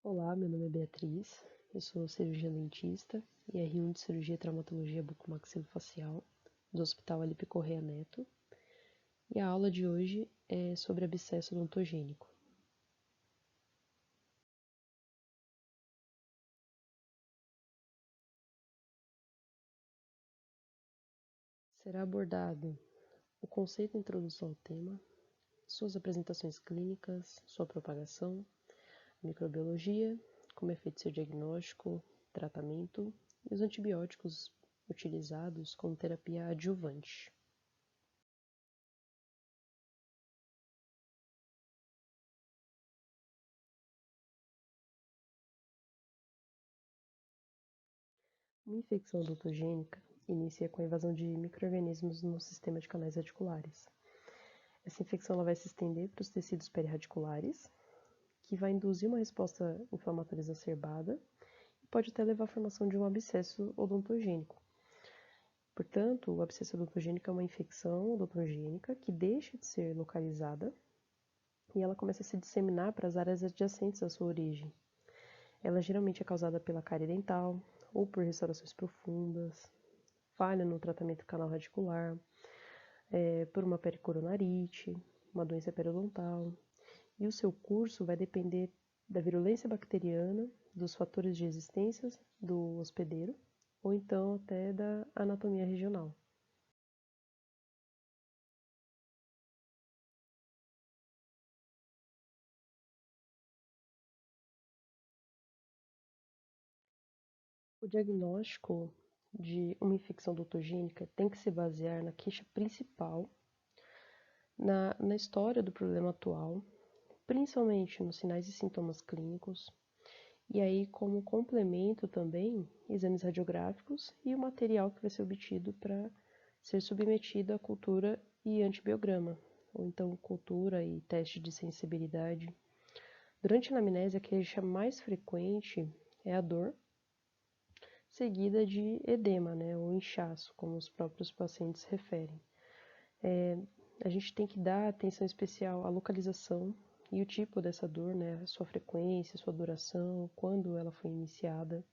Olá, meu nome é Beatriz, eu sou cirurgiã dentista e R1 de Cirurgia e Traumatologia Bucomaxilofacial do Hospital Alipe Correia Neto, e a aula de hoje é sobre abscesso odontogênico. Será abordado o conceito e introdução ao tema, suas apresentações clínicas, sua propagação, microbiologia, como é feito seu diagnóstico, tratamento e os antibióticos utilizados como terapia adjuvante. Uma infecção odontogênica inicia com a invasão de micro-organismos no sistema de canais radiculares. Essa infecção ela vai se estender para os tecidos periradiculares, que vai induzir uma resposta inflamatória exacerbada e pode até levar à formação de um abscesso odontogênico. Portanto, o abscesso odontogênico é uma infecção odontogênica que deixa de ser localizada e ela começa a se disseminar para as áreas adjacentes à sua origem. Ela geralmente é causada pela cárie dental ou por restaurações profundas, falha no tratamento do canal radicular, por uma pericoronarite, uma doença periodontal, e o seu curso vai depender da virulência bacteriana, dos fatores de resistência do hospedeiro, ou então até da anatomia regional. O diagnóstico de uma infecção odontogênica tem que se basear na queixa principal, na história do problema atual, principalmente nos sinais e sintomas clínicos, e aí como complemento também, exames radiográficos e o material que vai ser obtido para ser submetido à cultura e antibiograma, ou então cultura e teste de sensibilidade. Durante a anamnese, a queixa mais frequente é a dor, seguida de edema, né, ou inchaço, como os próprios pacientes referem. A gente tem que dar atenção especial à localização e o tipo dessa dor, né, a sua frequência, sua duração, quando ela foi iniciada,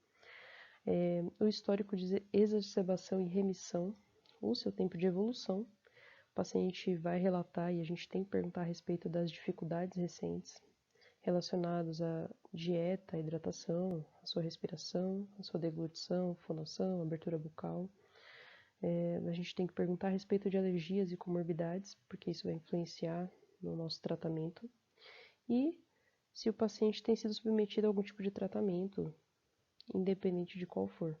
o histórico de exacerbação e remissão, o seu tempo de evolução. O paciente vai relatar e a gente tem que perguntar a respeito das dificuldades recentes relacionadas à dieta, à hidratação, à sua respiração, à sua deglutição, fonação, abertura bucal. A gente tem que perguntar a respeito de alergias e comorbidades, porque isso vai influenciar no nosso tratamento. E se o paciente tem sido submetido a algum tipo de tratamento, independente de qual for.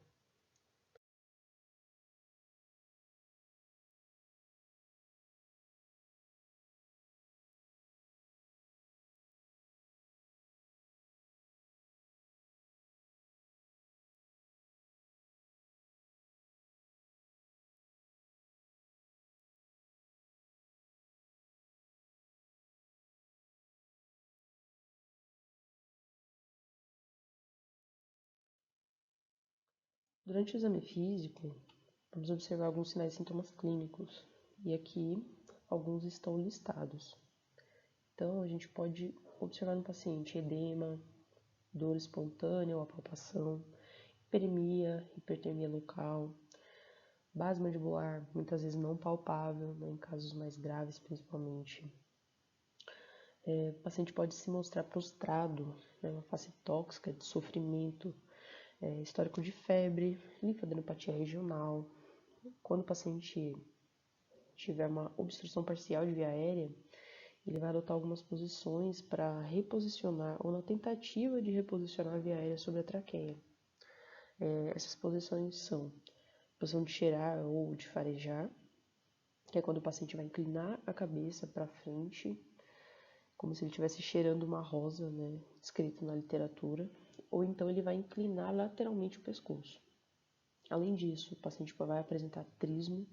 Durante o exame físico, vamos observar alguns sinais e sintomas clínicos, e aqui alguns estão listados. Então, a gente pode observar no paciente edema, dor espontânea ou apalpação, hiperemia, hipertermia local, base mandibular, muitas vezes não palpável, né, em casos mais graves principalmente. O paciente pode se mostrar prostrado, né, uma face tóxica de sofrimento, histórico de febre, linfadenopatia regional. Quando o paciente tiver uma obstrução parcial de via aérea, ele vai adotar algumas posições para reposicionar, ou na tentativa de reposicionar a via aérea sobre a traqueia. Essas posições são a posição de cheirar ou de farejar, que é quando o paciente vai inclinar a cabeça para frente, como se ele estivesse cheirando uma rosa, né, escrito na literatura, ou então ele vai inclinar lateralmente o pescoço. Além disso, o paciente vai apresentar trismo,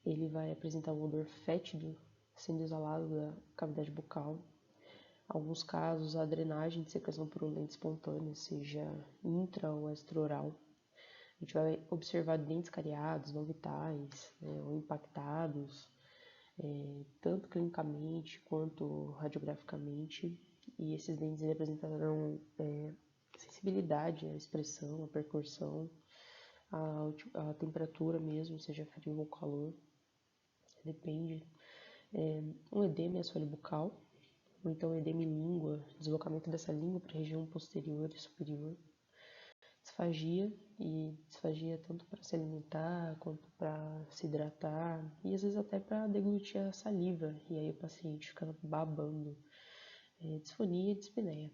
ele vai apresentar um odor fétido sendo exalado da cavidade bucal. Em alguns casos, a drenagem de secreção purulenta espontânea, seja intra ou extraoral. A gente vai observar dentes cariados, não vitais, né, ou impactados, tanto clinicamente quanto radiograficamente. e esses dentes apresentarão sensibilidade à expressão, à percussão, à temperatura mesmo, seja frio ou calor, depende. Um edema é assoalho bucal, ou então edema em língua, deslocamento dessa língua para a região posterior e superior. Disfagia, e disfagia tanto para se alimentar quanto para se hidratar e às vezes até para deglutir a saliva, e aí o paciente fica babando. Disfonia e dispneia.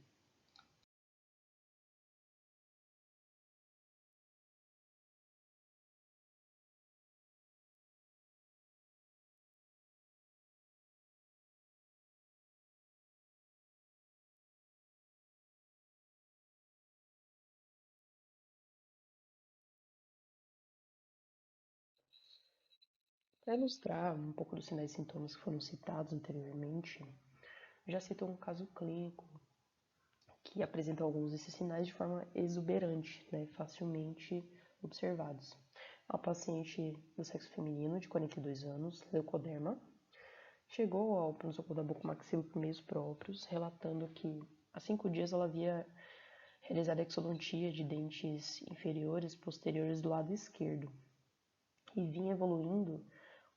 Para ilustrar um pouco dos sinais e sintomas que foram citados anteriormente, já citou um caso clínico que apresenta alguns desses sinais de forma exuberante, né, facilmente observados. A paciente do sexo feminino, de 42 anos, leucoderma, chegou ao pronto-socorro da bucomaxilo por meios próprios, relatando que há 5 dias ela havia realizado a exodontia de dentes inferiores e posteriores do lado esquerdo e vinha evoluindo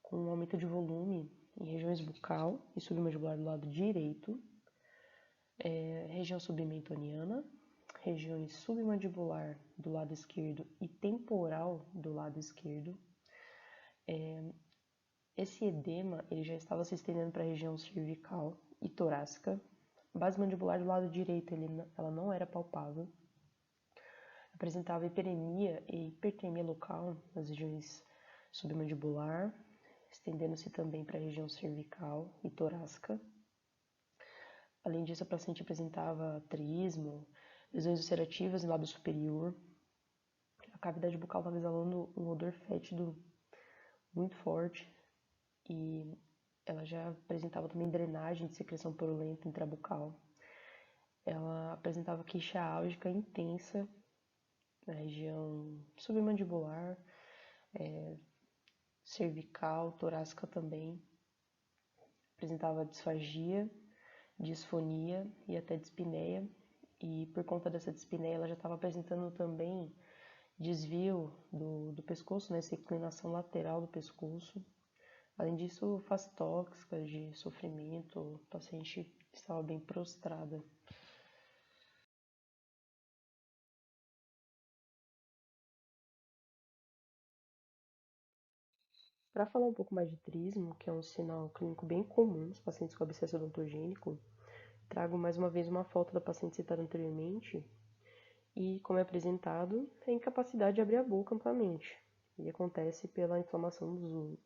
com um aumento de volume em regiões bucal e submandibular do lado direito, região submentoniana, regiões submandibular do lado esquerdo e temporal do lado esquerdo. Esse edema ele já estava se estendendo para a região cervical e torácica. A base mandibular do lado direito ela não era palpável. Apresentava hiperemia e hipertermia local nas regiões submandibular, estendendo-se também para a região cervical e torácica. Além disso, a paciente apresentava trismo, lesões ulcerativas no lábio superior. A cavidade bucal estava exalando um odor fétido muito forte e ela já apresentava também drenagem de secreção purulenta intrabucal. Ela apresentava queixa álgica intensa na região submandibular, cervical, torácica também. Apresentava disfagia, disfonia e até dispneia. E por conta dessa dispneia, ela já estava apresentando também desvio do pescoço, né, essa inclinação lateral do pescoço. Além disso, face tóxica de sofrimento, o paciente estava bem prostrada. Para falar um pouco mais de trismo, que é um sinal clínico bem comum nos pacientes com abscesso odontogênico, trago mais uma vez uma foto da paciente citada anteriormente e, como é apresentado, é a incapacidade de abrir a boca amplamente. E acontece pela inflamação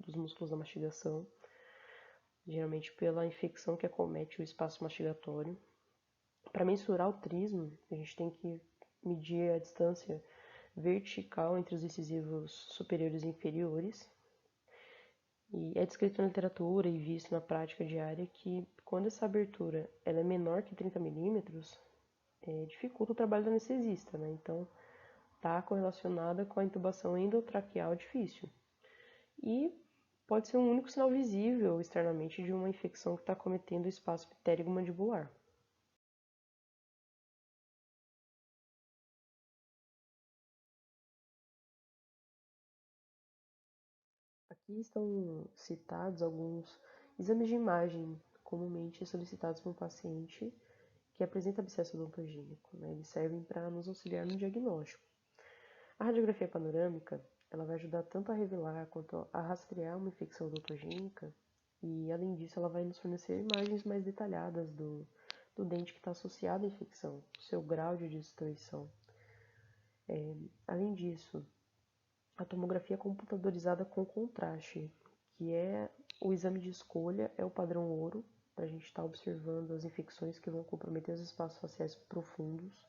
dos músculos da mastigação, geralmente pela infecção que acomete o espaço mastigatório. Para mensurar o trismo, a gente tem que medir a distância vertical entre os incisivos superiores e inferiores. E é descrito na literatura e visto na prática diária que quando essa abertura ela é menor que 30 milímetros, dificulta o trabalho do anestesista, né? Então, está correlacionada com a intubação endotraqueal difícil. E pode ser um único sinal visível externamente de uma infecção que está acometendo o espaço ptérigo-mandibular. Aqui estão citados alguns exames de imagem comumente solicitados por um paciente que apresenta abscesso odontogênico, né? Eles servem para nos auxiliar no diagnóstico. A radiografia panorâmica ela vai ajudar tanto a revelar quanto a rastrear uma infecção odontogênica e, além disso, ela vai nos fornecer imagens mais detalhadas do dente que está associado à infecção, o seu grau de destruição. Além disso, a tomografia computadorizada com contraste, que é o exame de escolha, é o padrão ouro, para a gente estar observando as infecções que vão comprometer os espaços faciais profundos.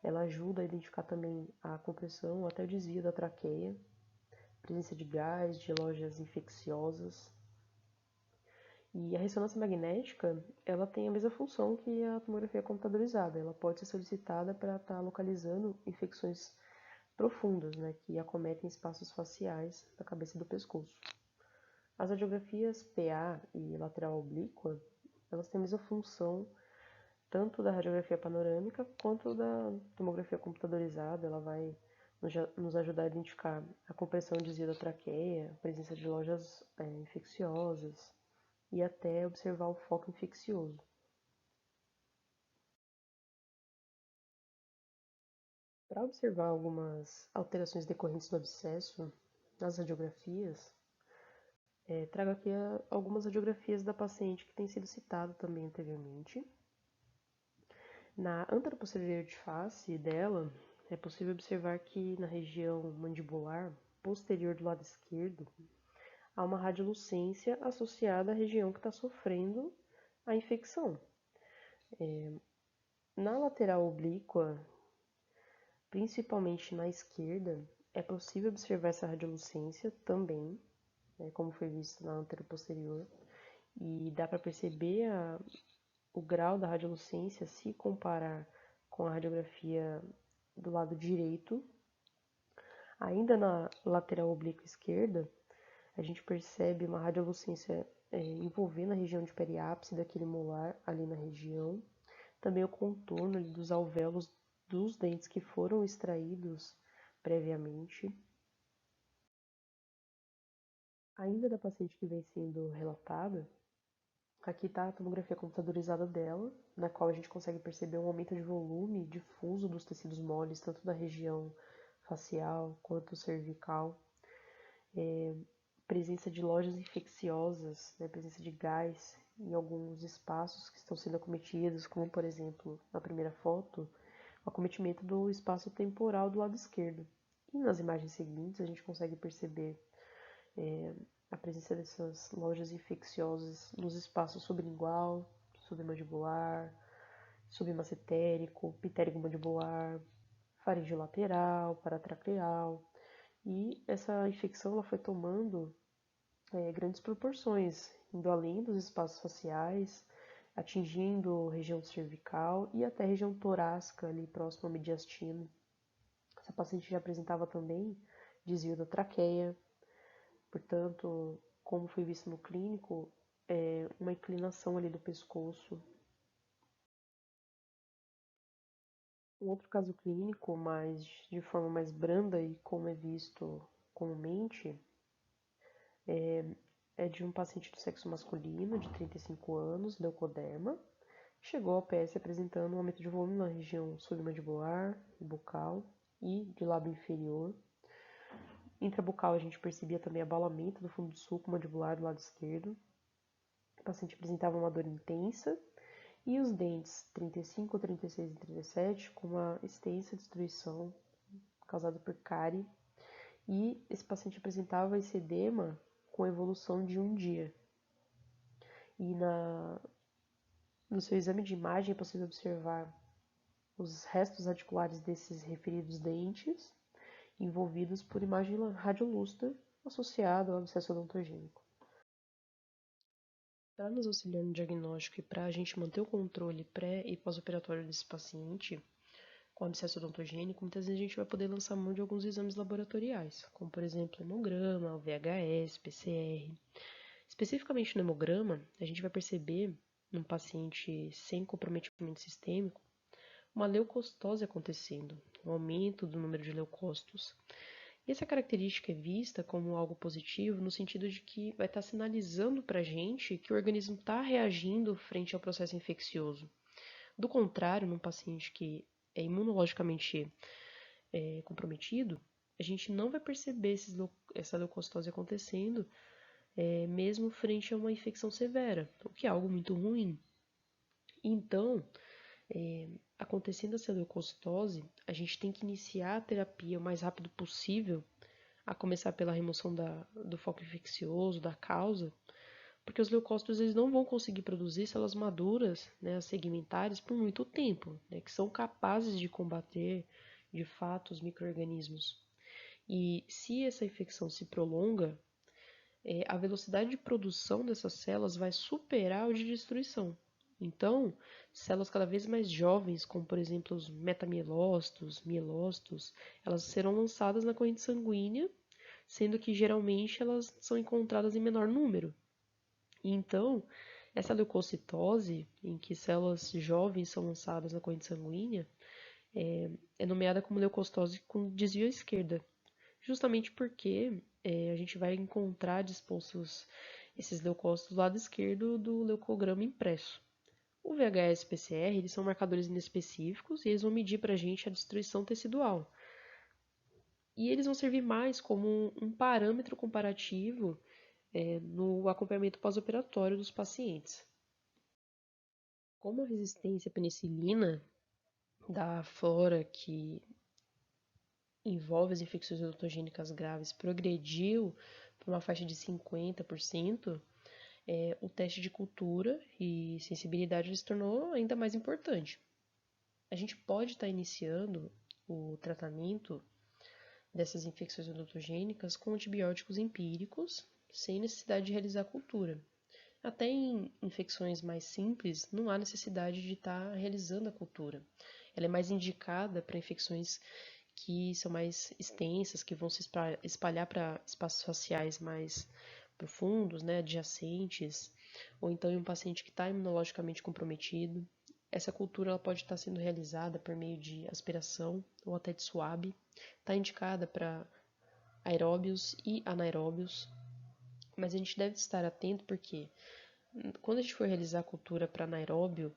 Ela ajuda a identificar também a compressão ou até o desvio da traqueia, presença de gás, de lojas infecciosas. E a ressonância magnética, ela tem a mesma função que a tomografia computadorizada. Ela pode ser solicitada para estar localizando infecções profundas, né, que acometem espaços faciais da cabeça e do pescoço. As radiografias PA e lateral oblíqua, elas têm a mesma função tanto da radiografia panorâmica quanto da tomografia computadorizada. Ela vai nos ajudar a identificar a compressão e desvio da traqueia, a presença de lojas infecciosas e até observar o foco infeccioso. Para observar algumas alterações decorrentes do abscesso nas radiografias, trago aqui algumas radiografias da paciente que tem sido citado também anteriormente. Na anteroposterior de face dela, é possível observar que na região mandibular posterior do lado esquerdo há uma radiolucência associada à região que está sofrendo a infecção. Na lateral oblíqua, principalmente na esquerda, é possível observar essa radiolucência também, como foi visto na anteroposterior, e dá para perceber o grau da radiolucência se comparar com a radiografia do lado direito. Ainda na lateral oblíqua esquerda, a gente percebe uma radiolucência envolvendo a região de periápse daquele molar ali na região, também o contorno dos alvéolos dos dentes que foram extraídos previamente. Ainda da paciente que vem sendo relatada, aqui está a tomografia computadorizada dela, na qual a gente consegue perceber um aumento de volume difuso dos tecidos moles, tanto da região facial quanto cervical. Presença de lojas infecciosas, presença de gás em alguns espaços que estão sendo acometidos, como por exemplo, na primeira foto, o acometimento do espaço temporal do lado esquerdo. E nas imagens seguintes a gente consegue perceber a presença dessas lojas infecciosas nos espaços sublingual, submandibular, submassetérico, pitérico-mandibular, faringolateral, paratraqueal. E essa infecção ela foi tomando grandes proporções, indo além dos espaços faciais, atingindo região cervical e até região torácica, ali próximo ao mediastino. Essa paciente já apresentava também desvio da traqueia, portanto, como foi visto no clínico, uma inclinação ali do pescoço. Um outro caso clínico, mas de forma mais branda e como é visto comumente, é de um paciente do sexo masculino, de 35 anos, leucoderma, chegou ao PS apresentando um aumento de volume na região submandibular, bucal e de lábio inferior. Intrabucal a gente percebia também abalamento do fundo do sulco mandibular do lado esquerdo. O paciente apresentava uma dor intensa e os dentes 35, 36 e 37 com uma extensa destruição causada por cárie. E esse paciente apresentava esse edema com evolução de um dia. E no seu exame de imagem é possível observar os restos radiculares desses referidos dentes envolvidos por imagem radiolúcida associada ao abscesso odontogênico. Para nos auxiliar no diagnóstico e para a gente manter o controle pré e pós-operatório desse paciente com abscesso odontogênico, muitas vezes a gente vai poder lançar mão de alguns exames laboratoriais, como por exemplo hemograma, VHS, PCR. Especificamente no hemograma, a gente vai perceber num paciente sem comprometimento sistêmico uma leucocitose acontecendo, um aumento do número de leucócitos. E essa característica é vista como algo positivo no sentido de que vai estar sinalizando para a gente que o organismo está reagindo frente ao processo infeccioso. Do contrário, num paciente que é imunologicamente comprometido, a gente não vai perceber essa leucocitose acontecendo, mesmo frente a uma infecção severa, o que é algo muito ruim. Então, acontecendo essa leucocitose, a gente tem que iniciar a terapia o mais rápido possível, a começar pela remoção do foco infeccioso, da causa, porque os leucócitos eles não vão conseguir produzir células maduras, as segmentares, por muito tempo, que são capazes de combater, de fato, os micro-organismos. E se essa infecção se prolonga, a velocidade de produção dessas células vai superar o de destruição. Então, células cada vez mais jovens, como por exemplo os metamielócitos, mielócitos, elas serão lançadas na corrente sanguínea, sendo que geralmente elas são encontradas em menor número. E então, Essa leucocitose, em que células jovens são lançadas na corrente sanguínea, é nomeada como leucocitose com desvio à esquerda, justamente porque a gente vai encontrar dispostos esses leucócitos do lado esquerdo do leucograma impresso. O VHS e PCR, eles são marcadores inespecíficos e eles vão medir para a gente a destruição tecidual. E eles vão servir mais como um parâmetro comparativo no acompanhamento pós-operatório dos pacientes. Como a resistência à penicilina da flora que envolve as infecções odontogênicas graves progrediu para uma faixa de 50%, o teste de cultura e sensibilidade se tornou ainda mais importante. A gente pode estar iniciando o tratamento dessas infecções odontogênicas com antibióticos empíricos, sem necessidade de realizar cultura. Até em infecções mais simples, não há necessidade de estar realizando a cultura. Ela é mais indicada para infecções que são mais extensas, que vão se espalhar para espaços faciais mais profundos, né, adjacentes, ou então em um paciente que está imunologicamente comprometido. Essa cultura ela pode estar sendo realizada por meio de aspiração ou até de suave. Está indicada para aeróbios e anaeróbios, mas a gente deve estar atento porque quando a gente for realizar a cultura para anaeróbio,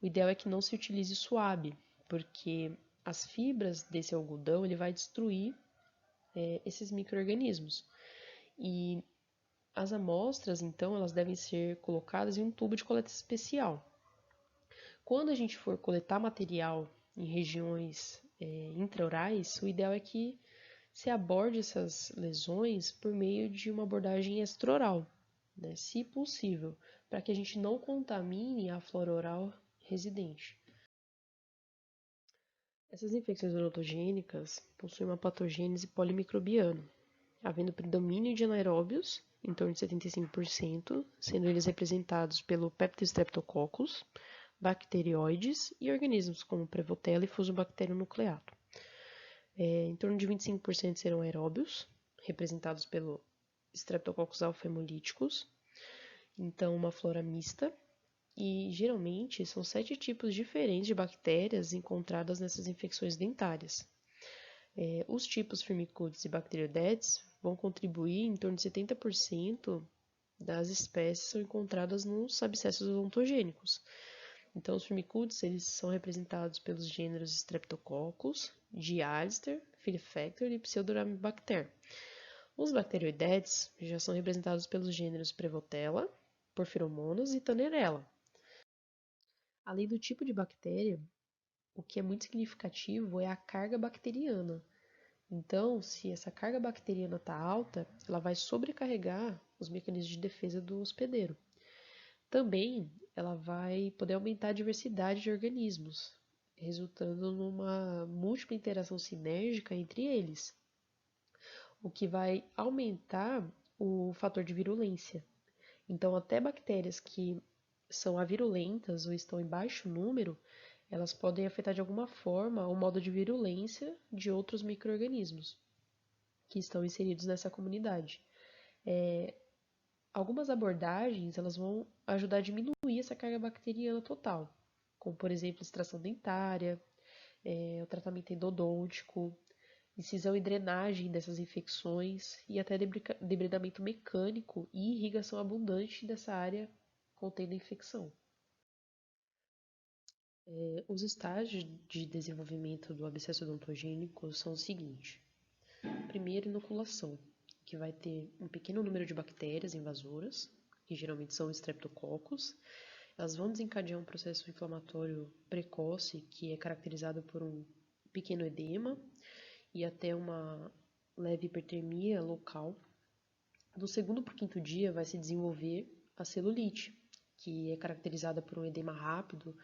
o ideal é que não se utilize suave, porque as fibras desse algodão ele vai destruir esses micro-organismos. E as amostras, então, elas devem ser colocadas em um tubo de coleta especial. Quando a gente for coletar material em regiões intraorais, o ideal é que se aborde essas lesões por meio de uma abordagem extraoral, né, se possível, para que a gente não contamine a flora oral residente. Essas infecções odontogênicas possuem uma patogênese polimicrobiana, havendo predomínio de anaeróbios, em torno de 75%, sendo eles representados pelo Peptostreptococcus, bacteroides e organismos como Prevotella e Fusobacterium nucleatum. Em torno de 25% serão aeróbios, representados pelo Streptococcus alfa-hemolíticos, então uma flora mista, e geralmente são 7 tipos diferentes de bactérias encontradas nessas infecções dentárias. Os tipos Firmicutes e Bacteroidetes vão contribuir em torno de 70% das espécies são encontradas nos abscessos odontogênicos. Então, os Firmicutes eles são representados pelos gêneros Streptococcus, G. alister, Filifactor e Pseudoramibacter. Os Bacteroidetes já são representados pelos gêneros Prevotella, Porphyromonas e Tannerella. Além do tipo de bactéria, o que é muito significativo é a carga bacteriana. Então, se essa carga bacteriana está alta, ela vai sobrecarregar os mecanismos de defesa do hospedeiro. Também ela vai poder aumentar a diversidade de organismos, resultando numa múltipla interação sinérgica entre eles, o que vai aumentar o fator de virulência. Então, até bactérias que são avirulentas ou estão em baixo número, elas podem afetar de alguma forma o modo de virulência de outros micro-organismos que estão inseridos nessa comunidade. Algumas abordagens elas vão ajudar a diminuir essa carga bacteriana total, como por exemplo extração dentária, o tratamento endodôntico, incisão e drenagem dessas infecções e até debridamento mecânico e irrigação abundante dessa área contendo a infecção. Os estágios de desenvolvimento do abscesso odontogênico são os seguintes. Primeiro, inoculação, que vai ter um pequeno número de bactérias invasoras, que geralmente são Streptococcus. Elas vão desencadear um processo inflamatório precoce, que é caracterizado por um pequeno edema e até uma leve hipertermia local. Do segundo para o quinto dia vai se desenvolver a celulite, que é caracterizada por um edema rápido,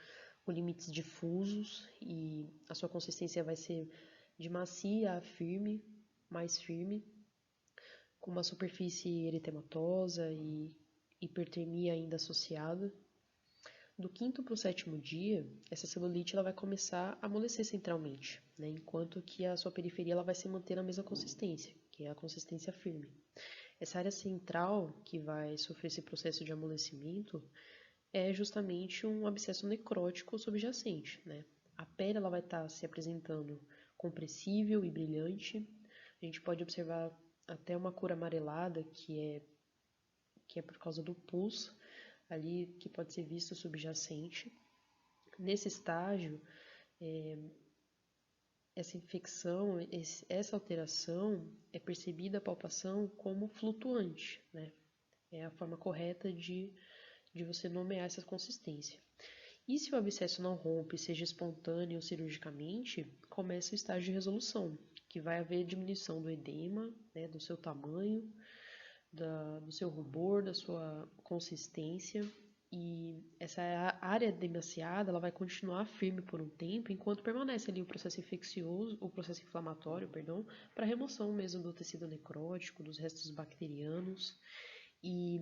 com limites difusos, e a sua consistência vai ser de macia a firme, mais firme, com uma superfície eritematosa e hipertermia ainda associada. Do quinto para o sétimo dia, essa celulite ela vai começar a amolecer centralmente, né, enquanto que a sua periferia ela vai se manter na mesma consistência, que é a consistência firme. Essa área central que vai sofrer esse processo de amolecimento, é justamente um abscesso necrótico subjacente, né? A pele ela vai estar se apresentando compressível e brilhante. A gente pode observar até uma cor amarelada, que é por causa do pus ali, que pode ser visto subjacente. Nesse estágio, essa infecção, essa alteração é percebida a palpação como flutuante, né? É a forma correta de você nomear essa consistência. E se o abscesso não rompe, seja espontâneo ou cirurgicamente, começa o estágio de resolução, que vai haver diminuição do edema, né, do seu tamanho, do seu rubor, da sua consistência, e essa área edemaciada ela vai continuar firme por um tempo, enquanto permanece ali o processo infeccioso, o processo inflamatório, perdão, para remoção mesmo do tecido necrótico, dos restos bacterianos, e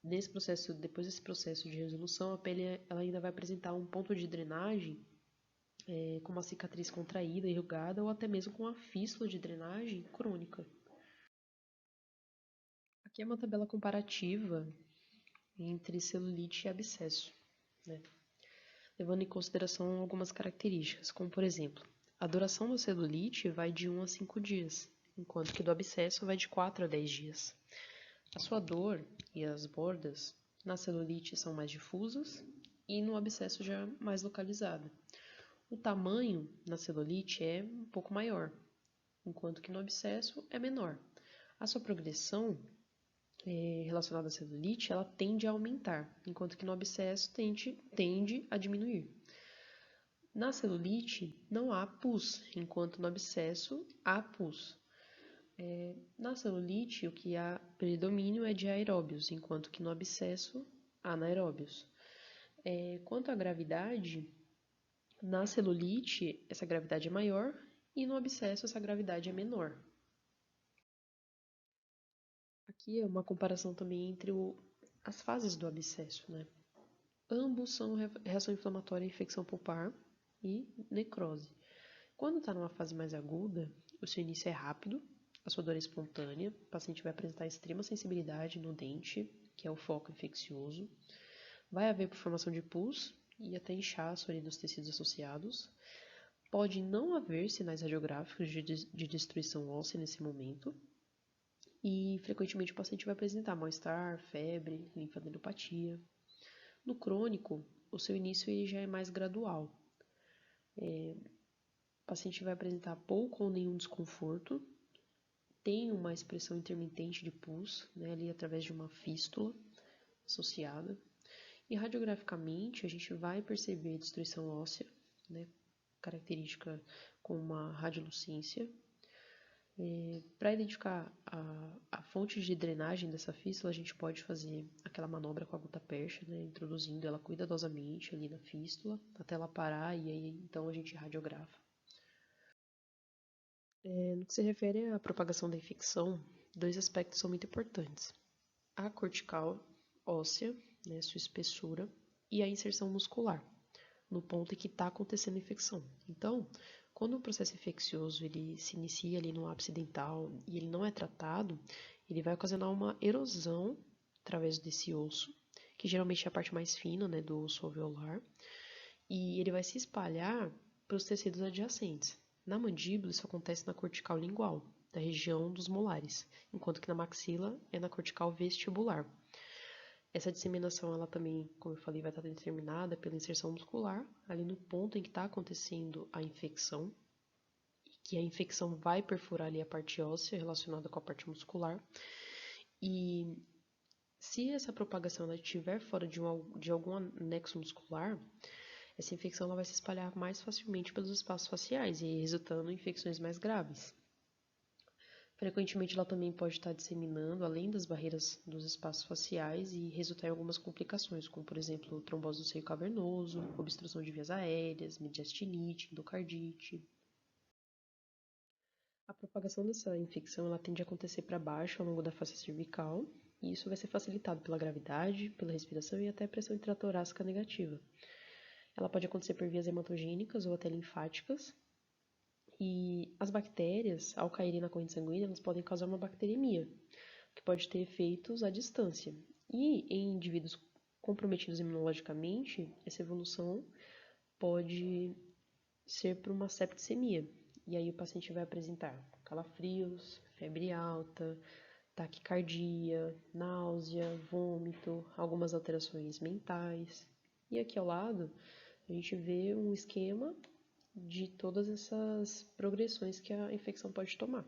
nesse processo, depois desse processo de resolução, a pele ela ainda vai apresentar um ponto de drenagem, com uma cicatriz contraída, enrugada, ou até mesmo com uma fístula de drenagem crônica. Aqui é uma tabela comparativa entre celulite e abscesso, né? Levando em consideração algumas características, como por exemplo, a duração da celulite vai de 1 a 5 dias, enquanto que do abscesso vai de 4 a 10 dias. A sua dor e as bordas na celulite são mais difusas e no abscesso já mais localizada. O tamanho na celulite é um pouco maior, enquanto que no abscesso é menor. A sua progressão relacionada à celulite, ela tende a aumentar, enquanto que no abscesso tende a diminuir. Na celulite não há pus, enquanto no abscesso há pus. Na celulite, o que há predomínio é de aeróbios, enquanto que no abscesso há anaeróbios. Quanto à gravidade, na celulite essa gravidade é maior e no abscesso essa gravidade é menor. Aqui é uma comparação também entre as fases do abscesso, né? Ambos são reação inflamatória, infecção pulpar e necrose. Quando está numa fase mais aguda, o seu início é rápido, a sua dor é espontânea, o paciente vai apresentar extrema sensibilidade no dente, que é o foco infeccioso, vai haver formação de pus e até inchaço ali dos tecidos associados. Pode não haver sinais radiográficos de destruição óssea nesse momento, e frequentemente o paciente vai apresentar mal-estar, febre, linfadenopatia. No crônico, o seu início ele já é mais gradual. O paciente vai apresentar pouco ou nenhum desconforto, tem uma expressão intermitente de pus, né, ali através de uma fístula associada. E radiograficamente a gente vai perceber destruição óssea, né, característica com uma radiolucência. Para identificar a fonte de drenagem dessa fístula, a gente pode fazer aquela manobra com a gutta-percha, né, introduzindo ela cuidadosamente ali na fístula, até ela parar e aí então a gente radiografa. No que se refere à propagação da infecção, dois aspectos são muito importantes. A cortical óssea, né, sua espessura, e a inserção muscular, no ponto em que está acontecendo a infecção. Então, quando o processo infeccioso ele se inicia ali no ápice dental e ele não é tratado, ele vai ocasionar uma erosão através desse osso, que geralmente é a parte mais fina, né, do osso alveolar, e ele vai se espalhar para os tecidos adjacentes. Na mandíbula, isso acontece na cortical lingual, da região dos molares, enquanto que na maxila é na cortical vestibular. Essa disseminação, ela também, como eu falei, vai estar determinada pela inserção muscular, ali no ponto em que está acontecendo a infecção, que a infecção vai perfurar ali a parte óssea relacionada com a parte muscular. E se essa propagação estiver fora de algum anexo muscular, essa infecção ela vai se espalhar mais facilmente pelos espaços faciais e resultando em infecções mais graves. Frequentemente ela também pode estar disseminando além das barreiras dos espaços faciais e resultar em algumas complicações, como por exemplo trombose do seio cavernoso, obstrução de vias aéreas, mediastinite, endocardite. A propagação dessa infecção ela tende a acontecer para baixo ao longo da face cervical, e isso vai ser facilitado pela gravidade, pela respiração e até pressão intratorácica negativa. Ela pode acontecer por vias hematogênicas ou até linfáticas. E as bactérias, ao caírem na corrente sanguínea, elas podem causar uma bacteremia, que pode ter efeitos à distância. E em indivíduos comprometidos imunologicamente, essa evolução pode ser por uma septicemia. E aí o paciente vai apresentar calafrios, febre alta, taquicardia, náusea, vômito, algumas alterações mentais. E aqui ao lado a gente vê um esquema de todas essas progressões que a infecção pode tomar.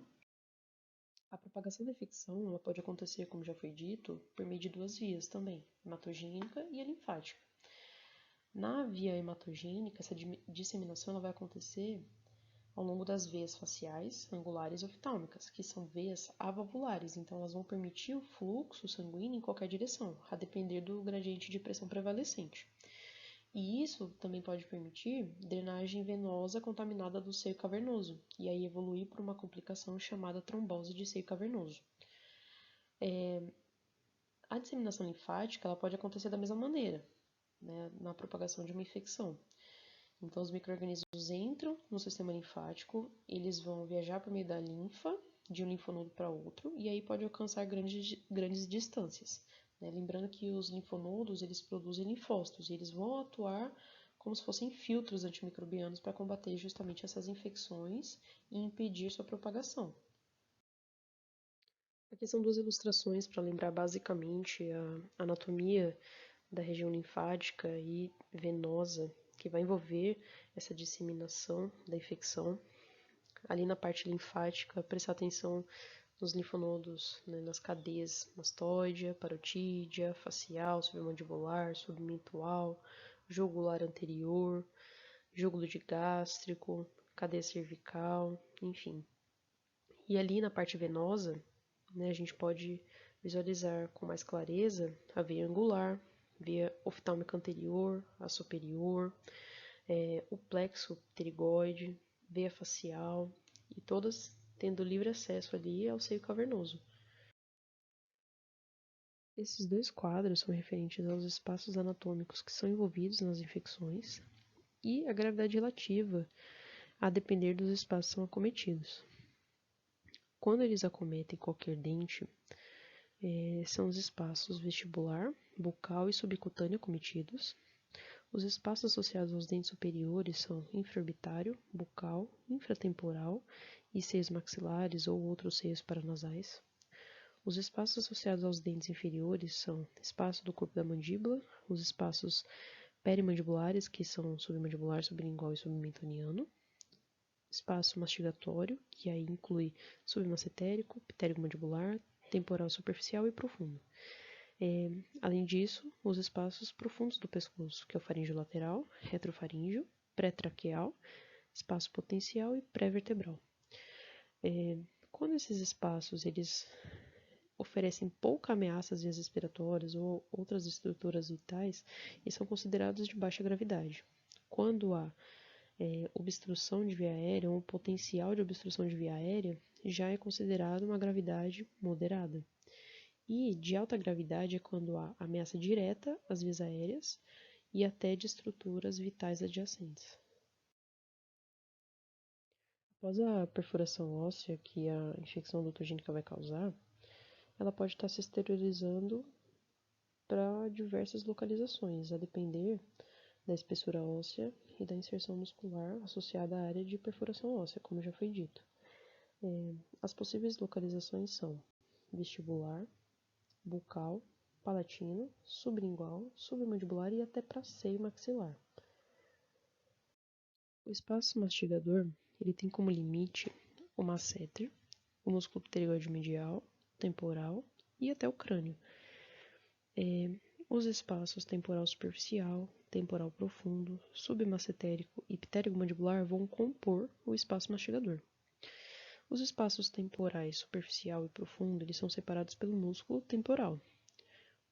A propagação da infecção ela pode acontecer, como já foi dito, por meio de duas vias também, hematogênica e a linfática. Na via hematogênica, essa disseminação ela vai acontecer ao longo das veias faciais, angulares e oftálmicas, que são veias avavulares, então elas vão permitir o fluxo sanguíneo em qualquer direção, a depender do gradiente de pressão prevalecente. E isso também pode permitir drenagem venosa contaminada do seio cavernoso, e aí evoluir por uma complicação chamada trombose de seio cavernoso. A disseminação linfática ela pode acontecer da mesma maneira, né, na propagação de uma infecção. Então, os micro-organismos entram no sistema linfático, eles vão viajar por meio da linfa, de um linfonodo para outro, e aí pode alcançar grandes distâncias. Né? Lembrando que os linfonodos, eles produzem linfócitos, e eles vão atuar como se fossem filtros antimicrobianos para combater justamente essas infecções e impedir sua propagação. Aqui são duas ilustrações para lembrar basicamente a anatomia da região linfática e venosa que vai envolver essa disseminação da infecção. Ali na parte linfática, prestar atenção nos linfonodos, né, nas cadeias mastoidea, parotídea, facial, submandibular, submentual, jugular anterior, júgulo de gástrico, cadeia cervical, enfim. E ali na parte venosa, né, a gente pode visualizar com mais clareza a veia angular, veia oftálmica anterior, a superior, o plexo pterigoide, veia facial, e todas tendo livre acesso ali ao seio cavernoso. Esses dois quadros são referentes aos espaços anatômicos que são envolvidos nas infecções e a gravidade relativa, a depender dos espaços que são acometidos. Quando eles acometem qualquer dente, são os espaços vestibular, bucal e subcutâneo acometidos. Os espaços associados aos dentes superiores são infraorbitário, bucal, infratemporal e seios maxilares ou outros seios paranasais. Os espaços associados aos dentes inferiores são espaço do corpo da mandíbula, os espaços perimandibulares, que são submandibular, sublingual e submentoniano, espaço mastigatório, que aí inclui submacetérico, pterigomandibular, temporal superficial e profundo. Além disso, os espaços profundos do pescoço, que é o faríngeo lateral, retrofaríngeo, pré-traqueal, espaço potencial e pré-vertebral. Quando esses espaços eles oferecem pouca ameaça às vias respiratórias ou outras estruturas vitais, eles são considerados de baixa gravidade. Quando há obstrução de via aérea ou potencial de obstrução de via aérea, já é considerado uma gravidade moderada. E de alta gravidade é quando há ameaça direta às vias aéreas e até de estruturas vitais adjacentes. Após a perfuração óssea que a infecção odontogênica vai causar, ela pode estar se exteriorizando para diversas localizações, a depender da espessura óssea e da inserção muscular associada à área de perfuração óssea, como já foi dito. As possíveis localizações são vestibular, bucal, palatino, sublingual, submandibular e até para seio maxilar. O espaço mastigador ele tem como limite o masseter, o músculo pterigoide medial, temporal e até o crânio. Os espaços temporal superficial, temporal profundo, submassetérico e pterigomandibular vão compor o espaço mastigador. Os espaços temporais superficial e profundo eles são separados pelo músculo temporal.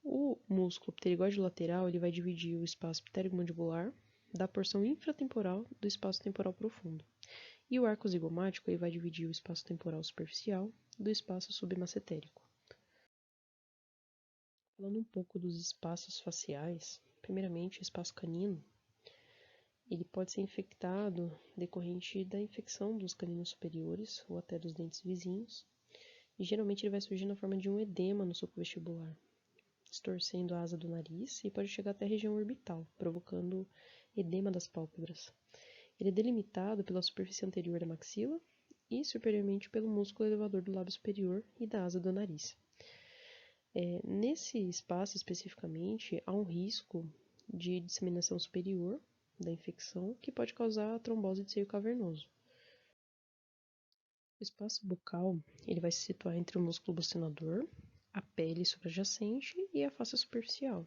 O músculo pterigoide lateral ele vai dividir o espaço pterigomandibular da porção infratemporal do espaço temporal profundo. E o arco zigomático ele vai dividir o espaço temporal superficial do espaço submassetérico. Falando um pouco dos espaços faciais, primeiramente o espaço canino, ele pode ser infectado decorrente da infecção dos caninos superiores ou até dos dentes vizinhos, e geralmente ele vai surgir na forma de um edema no sulco vestibular. distorcendo a asa do nariz e pode chegar até a região orbital, provocando edema das pálpebras. Ele é delimitado pela superfície anterior da maxila e superiormente pelo músculo elevador do lábio superior e da asa do nariz. Nesse espaço especificamente, há um risco de disseminação superior da infecção que pode causar a trombose de seio cavernoso. O espaço bucal ele vai se situar entre o músculo bucinador, a pele suprajacente e a face superficial.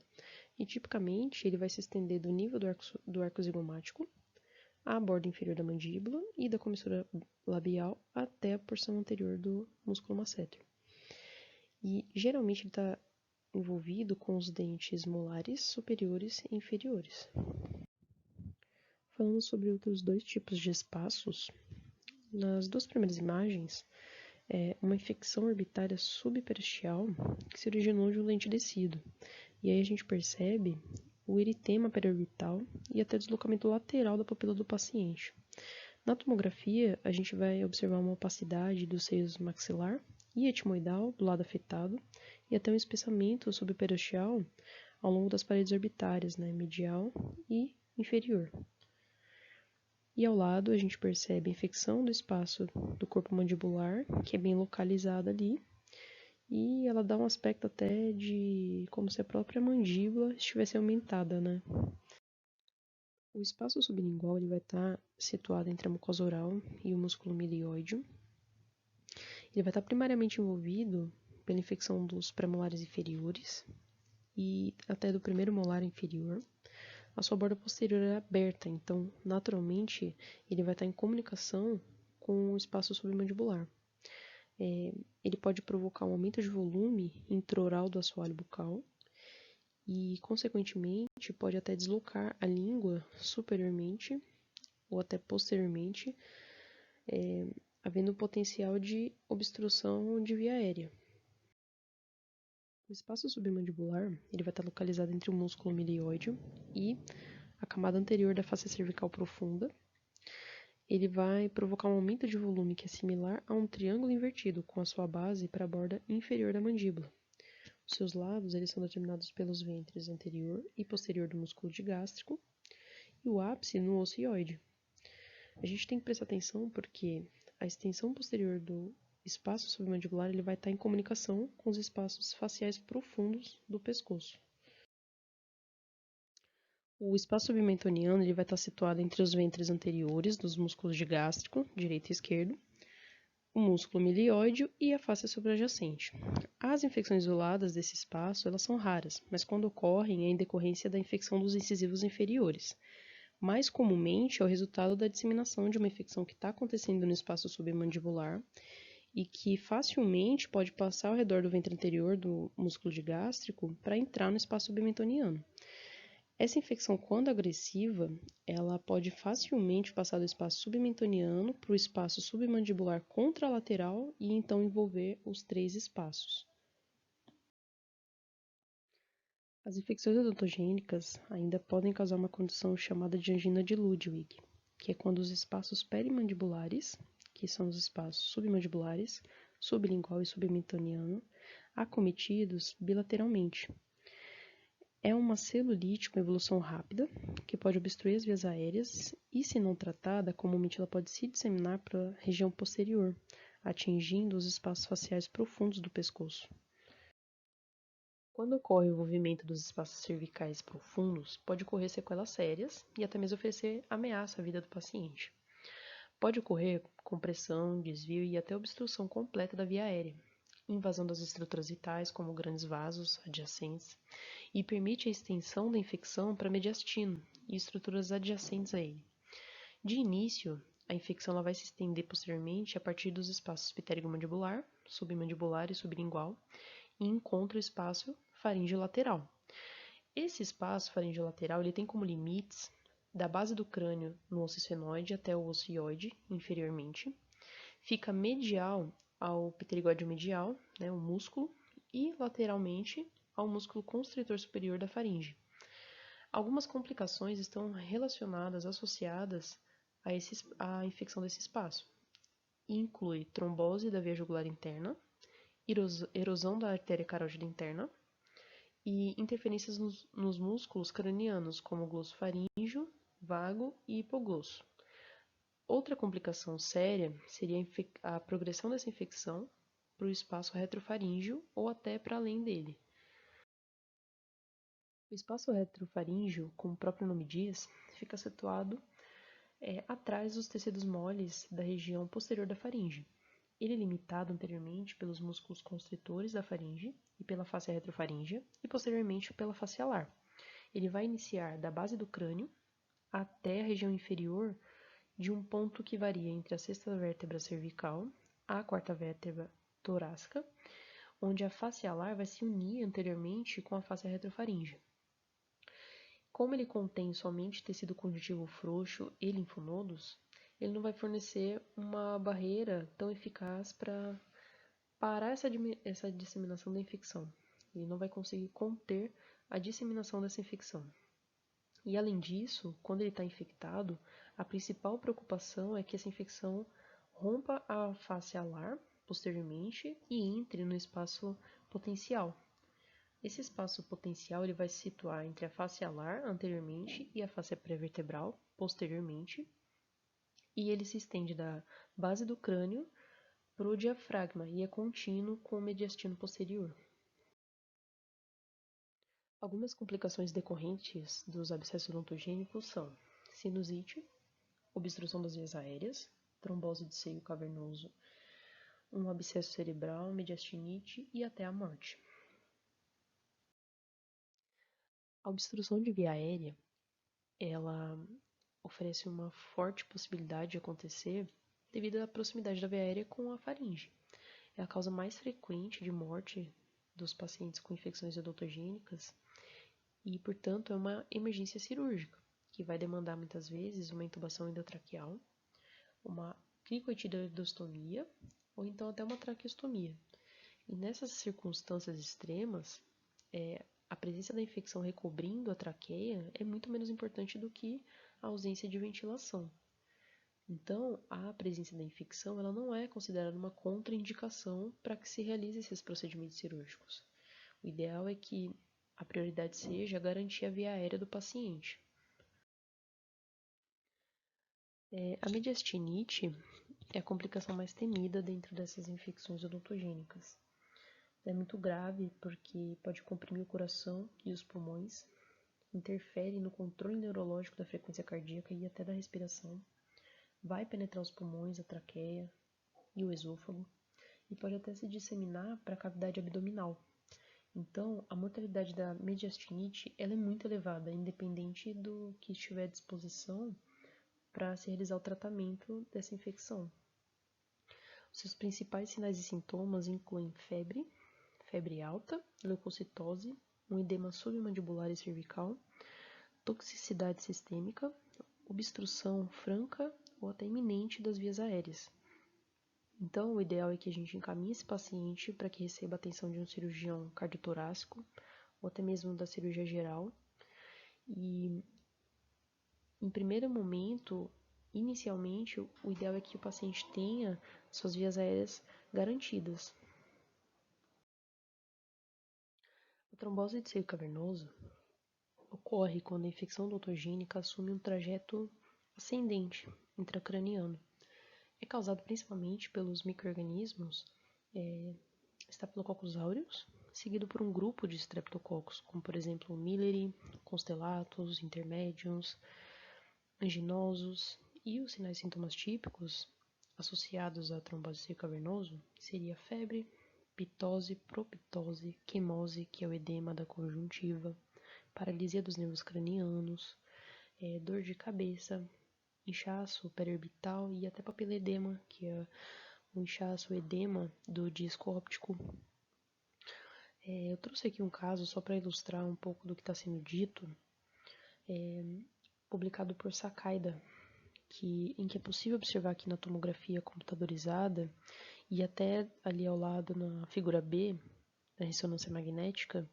E tipicamente ele vai se estender do nível do arco zigomático à borda inferior da mandíbula e da comissura labial até a porção anterior do músculo masséter. E geralmente ele está envolvido com os dentes molares superiores e inferiores. Falando sobre outros dois tipos de espaços, nas duas primeiras imagens, uma infecção orbitária subperiosteal que se originou de um dente descido. E aí a gente percebe o eritema periorbital e até deslocamento lateral da pupila do paciente. Na tomografia, a gente vai observar uma opacidade dos seios maxilar e etimoidal do lado afetado e até um espessamento subperiosteal ao longo das paredes orbitárias, medial e inferior. E ao lado a gente percebe a infecção do espaço do corpo mandibular, que é bem localizada ali, e ela dá um aspecto até de como se a própria mandíbula estivesse aumentada, O espaço sublingual ele vai estar situado entre a mucosa oral e o músculo milioide. Ele vai estar primariamente envolvido pela infecção dos premolares inferiores e até do primeiro molar inferior. A sua borda posterior é aberta, então, naturalmente, ele vai estar em comunicação com o espaço submandibular. Ele pode provocar um aumento de volume intraoral do assoalho bucal e, consequentemente, pode até deslocar a língua superiormente ou até posteriormente, havendo potencial de obstrução de via aérea. O espaço submandibular ele vai estar localizado entre o músculo milioide e a camada anterior da face cervical profunda. Ele vai provocar um aumento de volume que é similar a um triângulo invertido, com a sua base para a borda inferior da mandíbula. Os seus lados eles são determinados pelos ventres anterior e posterior do músculo digástrico e o ápice no osso hioide. A gente tem que prestar atenção porque a extensão posterior do espaço submandibular ele vai estar em comunicação com os espaços faciais profundos do pescoço. O espaço submentoniano ele vai estar situado entre os ventres anteriores dos músculos digástrico, direito e esquerdo, o músculo milioide e a face suprajacente. As infecções isoladas desse espaço elas são raras, mas quando ocorrem é em decorrência da infecção dos incisivos inferiores. Mais comumente é o resultado da disseminação de uma infecção que está acontecendo no espaço submandibular e que facilmente pode passar ao redor do ventre anterior do músculo digástrico para entrar no espaço submentoniano. Essa infecção, quando agressiva, ela pode facilmente passar do espaço submentoniano para o espaço submandibular contralateral e então envolver os três espaços. As infecções odontogênicas ainda podem causar uma condição chamada de angina de Ludwig, que é quando os espaços perimandibulares, que são os espaços submandibulares, sublingual e submentoniano, acometidos bilateralmente. É uma celulite com evolução rápida, que pode obstruir as vias aéreas e, se não tratada, comumente ela pode se disseminar para a região posterior, atingindo os espaços faciais profundos do pescoço. Quando ocorre o envolvimento dos espaços cervicais profundos, pode ocorrer sequelas sérias e até mesmo oferecer ameaça à vida do paciente. Pode ocorrer compressão, desvio e até obstrução completa da via aérea, invasão das estruturas vitais, como grandes vasos adjacentes, e permite a extensão da infecção para mediastino e estruturas adjacentes a ele. De início, a infecção ela vai se estender posteriormente a partir dos espaços pterigomandibular, submandibular e sublingual, e encontra o espaço faringolateral. Esse espaço faringolateral ele tem como limites da base do crânio no osso esfenoide até o osso hioide, inferiormente, fica medial ao pterigóide medial, o músculo, e lateralmente ao músculo constritor superior da faringe. Algumas complicações estão relacionadas, associadas à infecção desse espaço. Inclui trombose da veia jugular interna, erosão da artéria carótida interna e interferências nos músculos cranianos, como o glosso faríngeo, vago e hipoglosso. Outra complicação séria seria a progressão dessa infecção para o espaço retrofaríngeo ou até para além dele. O espaço retrofaríngeo, como o próprio nome diz, fica situado atrás dos tecidos moles da região posterior da faringe. Ele é limitado anteriormente pelos músculos constritores da faringe e pela face retrofaríngea e posteriormente pela face alar. Ele vai iniciar da base do crânio até a região inferior de um ponto que varia entre a sexta vértebra cervical à quarta vértebra torácica, onde a face alar vai se unir anteriormente com a face retrofaríngea. Como ele contém somente tecido conjuntivo frouxo e linfonodos, ele não vai fornecer uma barreira tão eficaz para parar essa disseminação da infecção. Ele não vai conseguir conter a disseminação dessa infecção. E além disso, quando ele está infectado, a principal preocupação é que essa infecção rompa a face alar posteriormente e entre no espaço potencial. Esse espaço potencial ele vai se situar entre a face alar anteriormente e a face pré-vertebral posteriormente, e ele se estende da base do crânio para o diafragma e é contínuo com o mediastino posterior. Algumas complicações decorrentes dos abscessos odontogênicos são sinusite, obstrução das vias aéreas, trombose de seio cavernoso, um abscesso cerebral, mediastinite e até a morte. A obstrução de via aérea, ela oferece uma forte possibilidade de acontecer devido à proximidade da via aérea com a faringe. É a causa mais frequente de morte dos pacientes com infecções odontogênicas e, portanto, é uma emergência cirúrgica, que vai demandar muitas vezes uma intubação endotraqueal, uma cricoetidoidostomia ou então até uma traqueostomia. E nessas circunstâncias extremas, a presença da infecção recobrindo a traqueia é muito menos importante do que a ausência de ventilação. Então, a presença da infecção ela não é considerada uma contraindicação para que se realize esses procedimentos cirúrgicos. O ideal é que a prioridade seja garantir a via aérea do paciente. A mediastinite é a complicação mais temida dentro dessas infecções odontogênicas. É muito grave porque pode comprimir o coração e os pulmões, interfere no controle neurológico da frequência cardíaca e até da respiração, vai penetrar os pulmões, a traqueia e o esôfago, e pode até se disseminar para a cavidade abdominal. Então, a mortalidade da mediastinite ela é muito elevada, independente do que estiver à disposição para se realizar o tratamento dessa infecção. Os seus principais sinais e sintomas incluem febre alta, leucocitose, um edema submandibular e cervical, toxicidade sistêmica, obstrução franca ou até iminente das vias aéreas. Então, o ideal é que a gente encaminhe esse paciente para que receba a atenção de um cirurgião cardiotorácico ou até mesmo da cirurgia geral. E, em primeiro momento, inicialmente, o ideal é que o paciente tenha suas vias aéreas garantidas. A trombose de seio cavernoso ocorre quando a infecção odontogênica assume um trajeto ascendente intracraniano. É causado principalmente pelos micro-organismos Staphylococcus aureus, seguido por um grupo de streptococcus, como por exemplo Milleri, Constellatus, Intermedius, anginosos, e os sinais e sintomas típicos associados à trombose de seio cavernoso seria febre, pitose, proptose, quimose, que é o edema da conjuntiva, paralisia dos nervos cranianos, dor de cabeça, inchaço periorbital e até papiledema, que é o inchaço, o edema do disco óptico. Eu trouxe aqui um caso só para ilustrar um pouco do que está sendo dito, publicado por Sakaida, em que é possível observar aqui na tomografia computadorizada e até ali ao lado na figura B, da ressonância magnética,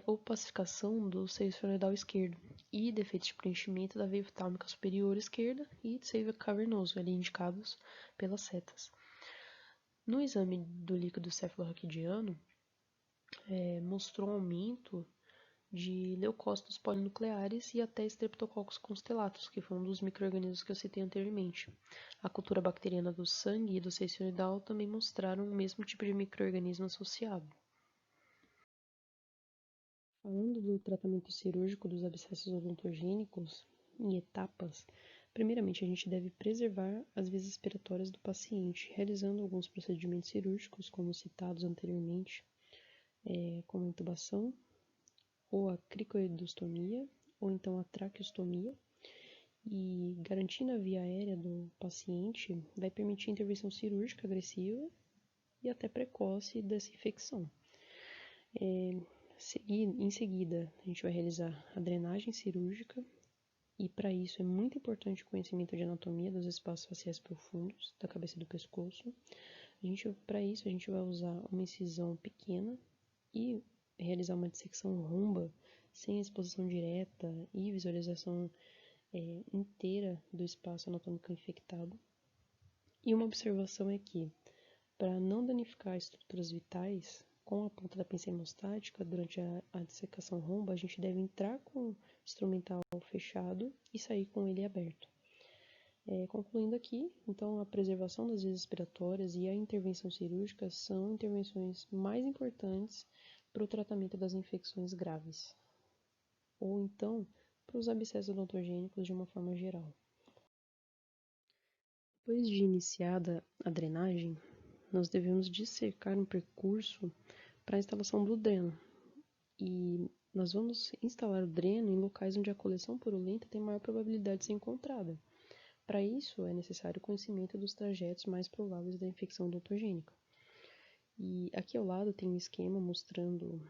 opacificação do seio esfenoidal esquerdo e defeitos de preenchimento da veia oftálmica superior esquerda e do seio cavernoso, ali indicados pelas setas. No exame do líquido cefalorraquidiano, mostrou um aumento de leucócitos polinucleares e até Streptococcus constellatus, que foi um dos micro-organismos que eu citei anteriormente. A cultura bacteriana do sangue e do seisonidal também mostraram o mesmo tipo de micro-organismo associado. Falando do tratamento cirúrgico dos abscessos odontogênicos em etapas, primeiramente a gente deve preservar as vias respiratórias do paciente, realizando alguns procedimentos cirúrgicos, como citados anteriormente, como a intubação, ou a cricoidostomia, ou então a traqueostomia, e garantindo a via aérea do paciente vai permitir a intervenção cirúrgica agressiva e até precoce dessa infecção. Em seguida, a gente vai realizar a drenagem cirúrgica, e para isso é muito importante o conhecimento de anatomia dos espaços faciais profundos da cabeça e do pescoço. Para isso, a gente vai usar uma incisão pequena e realizar uma dissecção romba sem exposição direta e visualização inteira do espaço anatômico infectado. E uma observação é que, para não danificar estruturas vitais, com a ponta da pinça hemostática, durante a dissecação romba, a gente deve entrar com o instrumental fechado e sair com ele aberto. Concluindo aqui, então, a preservação das vias respiratórias e a intervenção cirúrgica são intervenções mais importantes para o tratamento das infecções graves, ou então para os abscessos odontogênicos de uma forma geral. Depois de iniciada a drenagem, nós devemos dissecar um percurso para a instalação do dreno. E nós vamos instalar o dreno em locais onde a coleção purulenta tem maior probabilidade de ser encontrada. Para isso, é necessário o conhecimento dos trajetos mais prováveis da infecção odontogênica. E aqui ao lado tem um esquema mostrando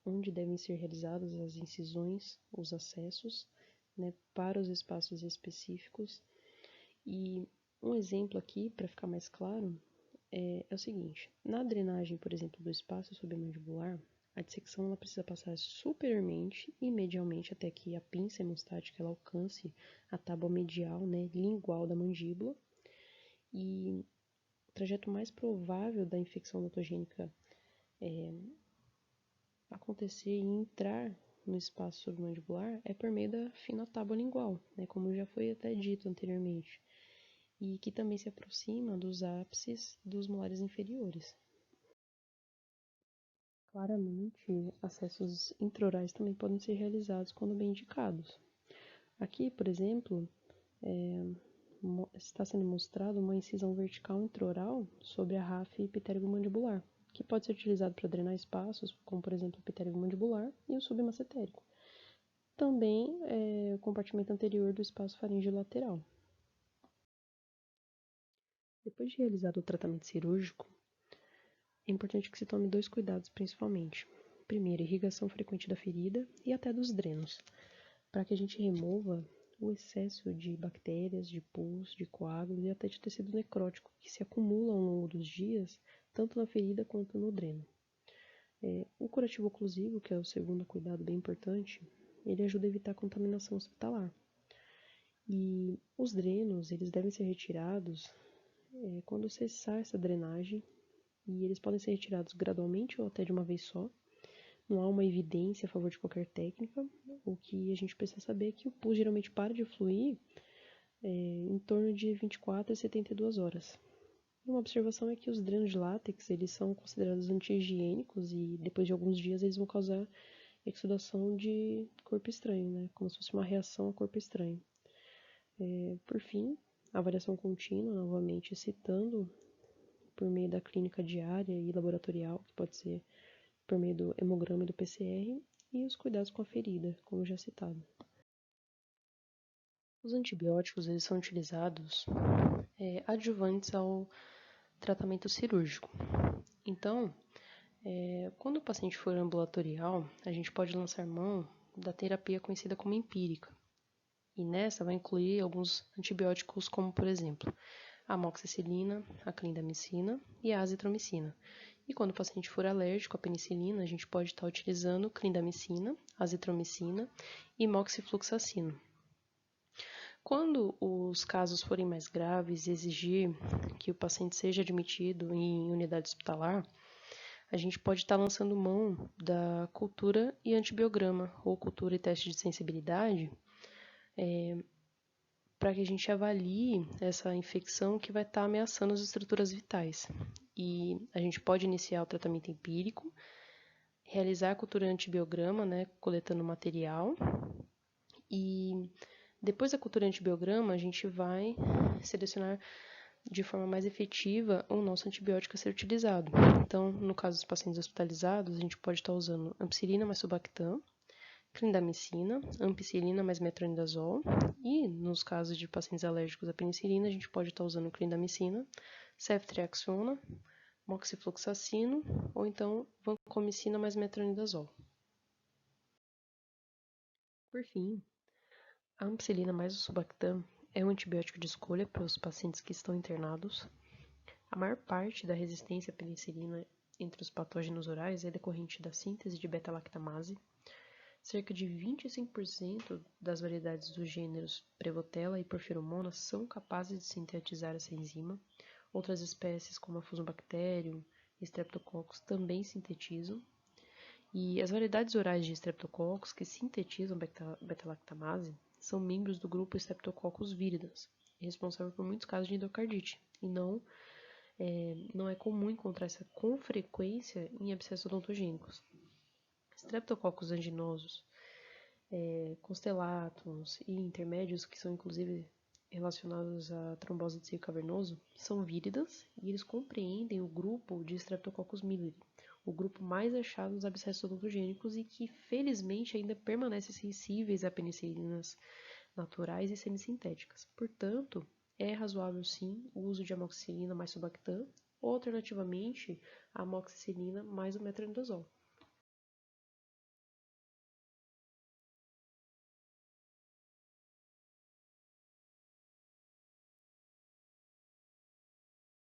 onde devem ser realizadas as incisões, os acessos, né, para os espaços específicos. E um exemplo aqui, para ficar mais claro, é o seguinte: na drenagem, por exemplo, do espaço submandibular, a dissecção ela precisa passar superiormente e medialmente até que a pinça hemostática ela alcance a tábua medial, né, lingual da mandíbula. E o trajeto mais provável da infecção odontogênica acontecer e entrar no espaço submandibular é por meio da fina tábua lingual, né, como já foi até dito anteriormente, e que também se aproxima dos ápices dos molares inferiores. Claramente, acessos intraorais também podem ser realizados quando bem indicados. Aqui, por exemplo, está sendo mostrado uma incisão vertical intraoral sobre a ráfia epitélio-mandibular, que pode ser utilizado para drenar espaços, como por exemplo o epitélio-mandibular e o submassetérico. Também o compartimento anterior do espaço faríngeo lateral. Depois de realizado o tratamento cirúrgico, é importante que se tome 2 cuidados principalmente. Primeiro, irrigação frequente da ferida e até dos drenos, para que a gente remova o excesso de bactérias, de pus, de coágulos e até de tecido necrótico que se acumulam ao longo dos dias, tanto na ferida quanto no dreno. O curativo oclusivo, que é o segundo cuidado bem importante, ele ajuda a evitar a contaminação hospitalar. E os drenos, eles devem ser retirados quando cessar essa drenagem, e eles podem ser retirados gradualmente ou até de uma vez só. Não há uma evidência a favor de qualquer técnica. O que a gente precisa saber é que o pus geralmente para de fluir em torno de 24 a 72 horas. Uma observação é que os drenos de látex eles são considerados anti-higiênicos e depois de alguns dias eles vão causar exudação de corpo estranho, né? Como se fosse uma reação a corpo estranho. Por fim, a avaliação contínua, novamente citando por meio da clínica diária e laboratorial, que pode ser por meio do hemograma e do PCR, e os cuidados com a ferida, como já citado. Os antibióticos eles são utilizados adjuvantes ao tratamento cirúrgico. Então, quando o paciente for ambulatorial, a gente pode lançar mão da terapia conhecida como empírica. E nessa vai incluir alguns antibióticos como, por exemplo, a amoxicilina, a clindamicina e a azitromicina. E quando o paciente for alérgico à penicilina, a gente pode estar utilizando clindamicina, azitromicina e moxifluxacino. Quando os casos forem mais graves e exigir que o paciente seja admitido em unidade hospitalar, a gente pode estar lançando mão da cultura e antibiograma, ou cultura e teste de sensibilidade, para que a gente avalie essa infecção que vai estar ameaçando as estruturas vitais. E a gente pode iniciar o tratamento empírico, realizar a cultura antibiograma, né, coletando material, e depois da cultura antibiograma, a gente vai selecionar de forma mais efetiva o nosso antibiótico a ser utilizado. Então, no caso dos pacientes hospitalizados, a gente pode estar usando ampicilina mais Subactam, clindamicina, ampicilina mais metronidazol, e nos casos de pacientes alérgicos à penicilina, a gente pode estar usando clindamicina, ceftriaxona, moxifloxacino ou então vancomicina mais metronidazol. Por fim, a ampicilina mais o Subactam é um antibiótico de escolha para os pacientes que estão internados. A maior parte da resistência à penicilina entre os patógenos orais é decorrente da síntese de beta-lactamase. Cerca de 25% das variedades dos gêneros Prevotella e Porphyromonas são capazes de sintetizar essa enzima. Outras espécies, como a Fusobacterium e Streptococcus, também sintetizam. E as variedades orais de Streptococcus que sintetizam beta-lactamase são membros do grupo Streptococcus viridans, responsável por muitos casos de endocardite, e não é comum encontrar essa com frequência em abscessos odontogênicos. Streptococcus anginosos, constellatus e intermédios, que são inclusive relacionados à trombose de seio cavernoso, são víridas e eles compreendem o grupo de Streptococcus miller, o grupo mais achado dos abscessos odontogênicos e que felizmente ainda permanecem sensíveis a penicilinas naturais e semissintéticas. Portanto, é razoável sim o uso de amoxicilina mais Subactam ou alternativamente a amoxicilina mais o metronidazol.